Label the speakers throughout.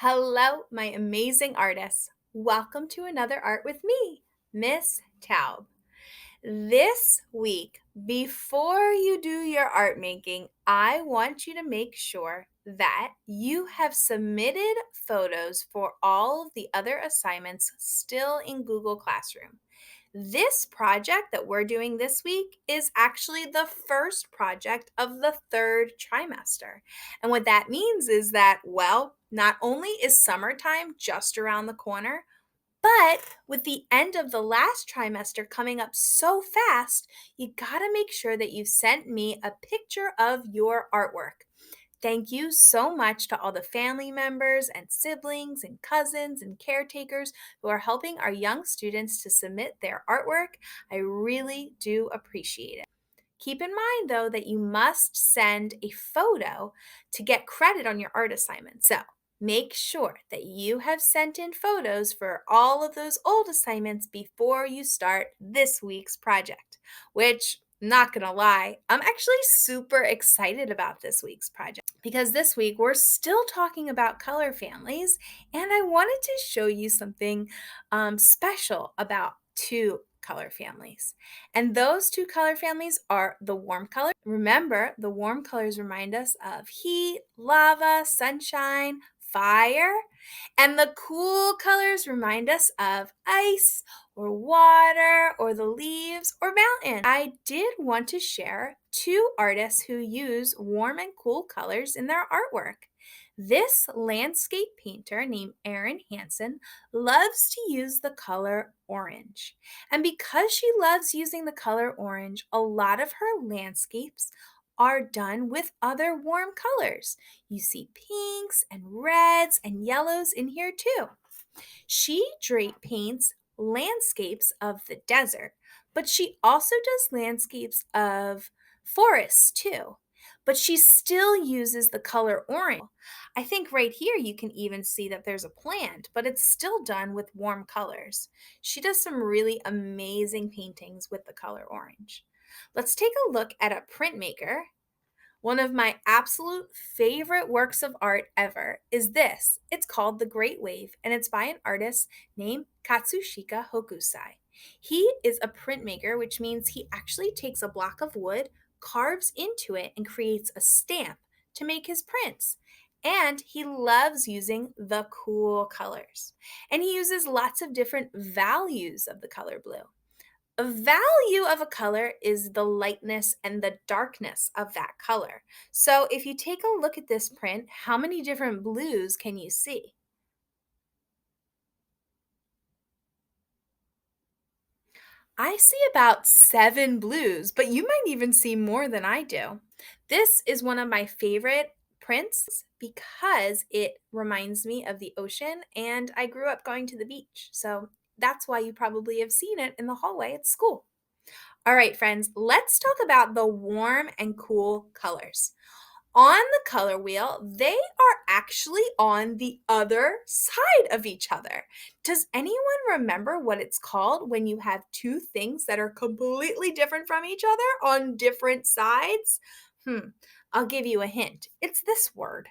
Speaker 1: Hello, my amazing artists. Welcome to another Art with me, Miss Taub. This week, before you do your art making, I want you to make sure that you have submitted photos for all of the other assignments still in Google Classroom. This project that we're doing this week is actually the first project of the third trimester. And what that means is that, well, not only is summertime just around the corner, but with the end of the last trimester coming up so fast, you gotta make sure that you sent me a picture of your artwork. Thank you so much to all the family members and siblings and cousins and caretakers who are helping our young students to submit their artwork. I really do appreciate it. Keep in mind, though, that you must send a photo to get credit on your art assignment. So make sure that you have sent in photos for all of those old assignments before you start this week's project, which, not gonna lie, I'm actually super excited about this week's project because this week we're still talking about color families, and I wanted to show you something special about two color families. And those two color families are the warm color. Remember, the warm colors remind us of heat, lava, sunshine, fire. And the cool colors remind us of ice or water or the leaves or mountain. I did want to share two artists who use warm and cool colors in their artwork. This landscape painter named Erin Hansen loves to use the color orange. And because she loves using the color orange, a lot of her landscapes are done with other warm colors. You see pinks and reds and yellows in here too. She paints landscapes of the desert, but she also does landscapes of forests too. But she still uses the color orange. I think right here you can even see that there's a plant, but it's still done with warm colors. She does some really amazing paintings with the color orange. Let's take a look at a printmaker. One of my absolute favorite works of art ever is this. It's called The Great Wave, and it's by an artist named Katsushika Hokusai. He is a printmaker, which means he actually takes a block of wood, carves into it, and creates a stamp to make his prints. And he loves using the cool colors. And he uses lots of different values of the color blue. A value of a color is the lightness and the darkness of that color. So if you take a look at this print, how many different blues can you see? I see about 7 blues, but you might even see more than I do. This is one of my favorite prints because it reminds me of the ocean and I grew up going to the beach. So that's why you probably have seen it in the hallway at school. All right, friends, let's talk about the warm and cool colors. On the color wheel, they are actually on the other side of each other. Does anyone remember what it's called when you have two things that are completely different from each other on different sides? I'll give you a hint. It's this word.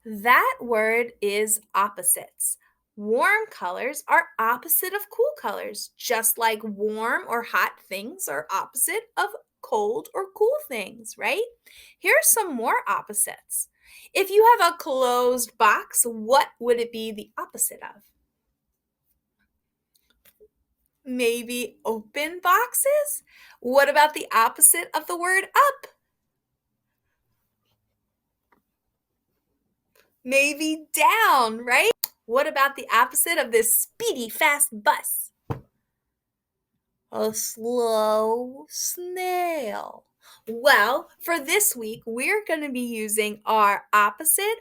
Speaker 1: That word is opposites. Warm colors are opposite of cool colors, just like warm or hot things are opposite of cold or cool things, right? Here are some more opposites. If you have a closed box, what would it be the opposite of? Maybe open boxes? What about the opposite of the word up? Maybe down, right? What about the opposite of this speedy, fast bus? A slow snail. Well, for this week, we're going to be using our opposite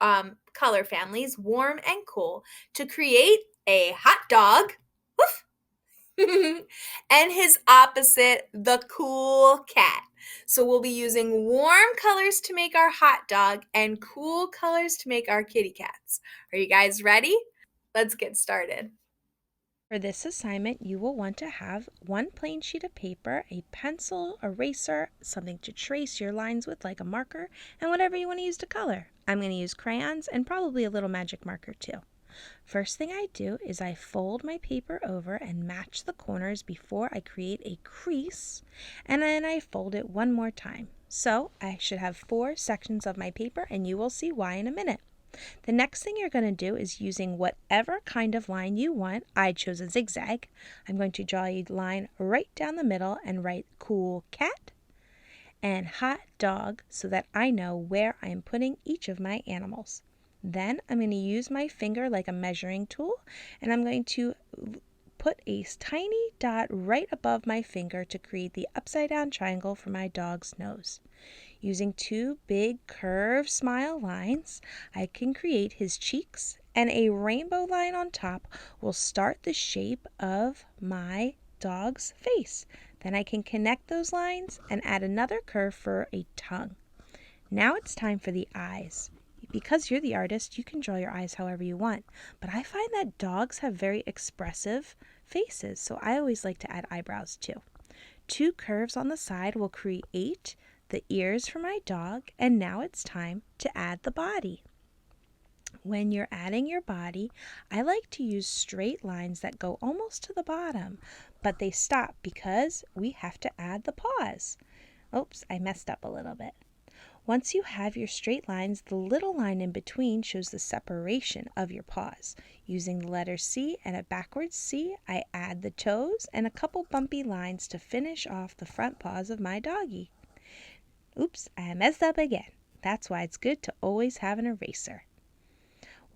Speaker 1: color families, warm and cool, to create a hot dog. Woof. And his opposite, the cool cat. So we'll be using warm colors to make our hot dog and cool colors to make our kitty cats. Are you guys ready? Let's get started.
Speaker 2: For this assignment, you will want to have one plain sheet of paper, a pencil, eraser, something to trace your lines with like a marker, and whatever you want to use to color. I'm going to use crayons and probably a little magic marker too. First thing I do is I fold my paper over and match the corners before I create a crease, and then I fold it one more time. So I should have 4 sections of my paper, and you will see why in a minute. The next thing you're going to do is using whatever kind of line you want. I chose a zigzag. I'm going to draw a line right down the middle and write cool cat and hot dog so that I know where I am putting each of my animals. Then I'm going to use my finger like a measuring tool, and I'm going to put a tiny dot right above my finger to create the upside down triangle for my dog's nose. Using 2 big curved smile lines, I can create his cheeks, and a rainbow line on top will start the shape of my dog's face. Then I can connect those lines and add another curve for a tongue. Now it's time for the eyes. Because you're the artist, you can draw your eyes however you want, but I find that dogs have very expressive faces, so I always like to add eyebrows too. 2 curves on the side will create the ears for my dog, and now it's time to add the body. When you're adding your body, I like to use straight lines that go almost to the bottom, but they stop because we have to add the paws. Oops, I messed up a little bit. Once you have your straight lines, the little line in between shows the separation of your paws. Using the letter C and a backwards C, I add the toes and a couple bumpy lines to finish off the front paws of my doggie. Oops, I messed up again. That's why it's good to always have an eraser.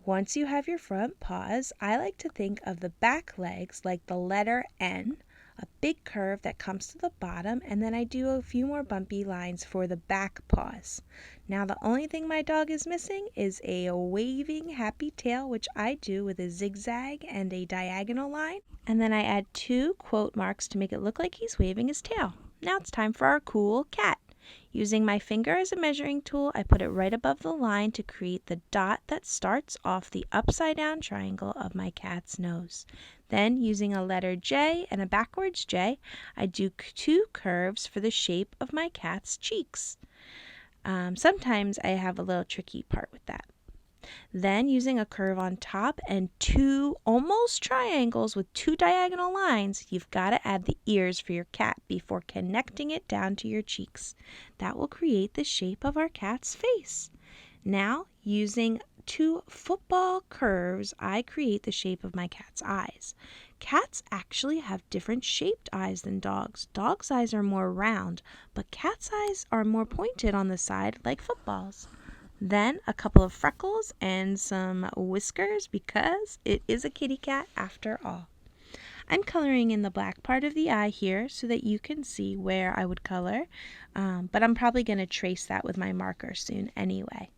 Speaker 2: Once you have your front paws, I like to think of the back legs like the letter N, a big curve that comes to the bottom, and then I do a few more bumpy lines for the back paws. Now the only thing my dog is missing is a waving happy tail, which I do with a zigzag and a diagonal line, and then I add 2 quote marks to make it look like he's waving his tail. Now it's time for our cool cat. Using my finger as a measuring tool, I put it right above the line to create the dot that starts off the upside down triangle of my cat's nose. Then, using a letter J and a backwards J, I do 2 curves for the shape of my cat's cheeks. Sometimes I have a little tricky part with that. Then, using a curve on top and 2 almost triangles with 2 diagonal lines, you've got to add the ears for your cat before connecting it down to your cheeks. That will create the shape of our cat's face. Now, using 2 football curves, I create the shape of my cat's eyes. Cats actually have different shaped eyes than dogs. Dogs' eyes are more round, but cats' eyes are more pointed on the side like footballs. Then a couple of freckles and some whiskers because it is a kitty cat after all. I'm coloring in the black part of the eye here so that you can see where I would color, but I'm probably going to trace that with my marker soon anyway.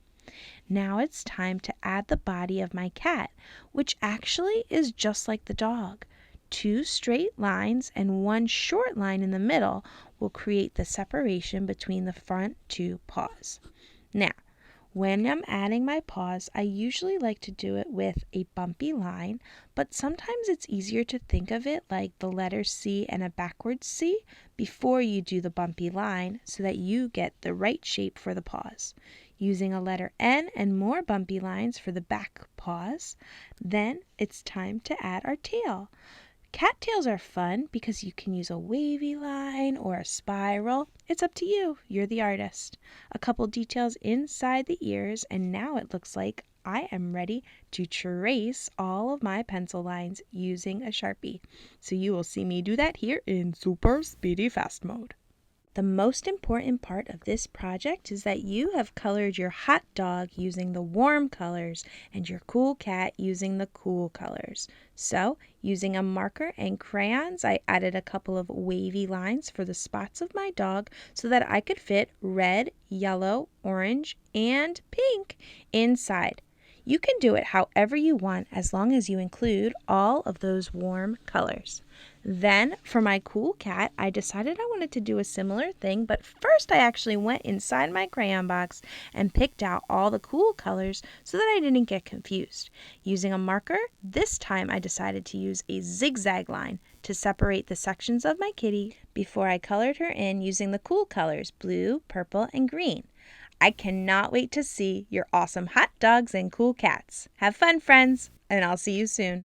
Speaker 2: Now it's time to add the body of my cat, which actually is just like the dog. 2 straight lines and 1 short line in the middle will create the separation between the front 2 paws. Now, when I'm adding my paws, I usually like to do it with a bumpy line, but sometimes it's easier to think of it like the letter C and a backwards C before you do the bumpy line so that you get the right shape for the paws. Using a letter N and more bumpy lines for the back paws, then it's time to add our tail. Cattails are fun because you can use a wavy line or a spiral. It's up to you. You're the artist. A couple details inside the ears, and now it looks like I am ready to trace all of my pencil lines using a sharpie. So you will see me do that here in super speedy fast mode. The most important part of this project is that you have colored your hot dog using the warm colors and your cool cat using the cool colors. So, using a marker and crayons, I added a couple of wavy lines for the spots of my dog so that I could fit red, yellow, orange, and pink inside. You can do it however you want as long as you include all of those warm colors. Then, for my cool cat, I decided I wanted to do a similar thing, but first I actually went inside my crayon box and picked out all the cool colors so that I didn't get confused. Using a marker, this time I decided to use a zigzag line to separate the sections of my kitty before I colored her in using the cool colors, blue, purple, and green. I cannot wait to see your awesome hot dogs and cool cats. Have fun, friends, and I'll see you soon.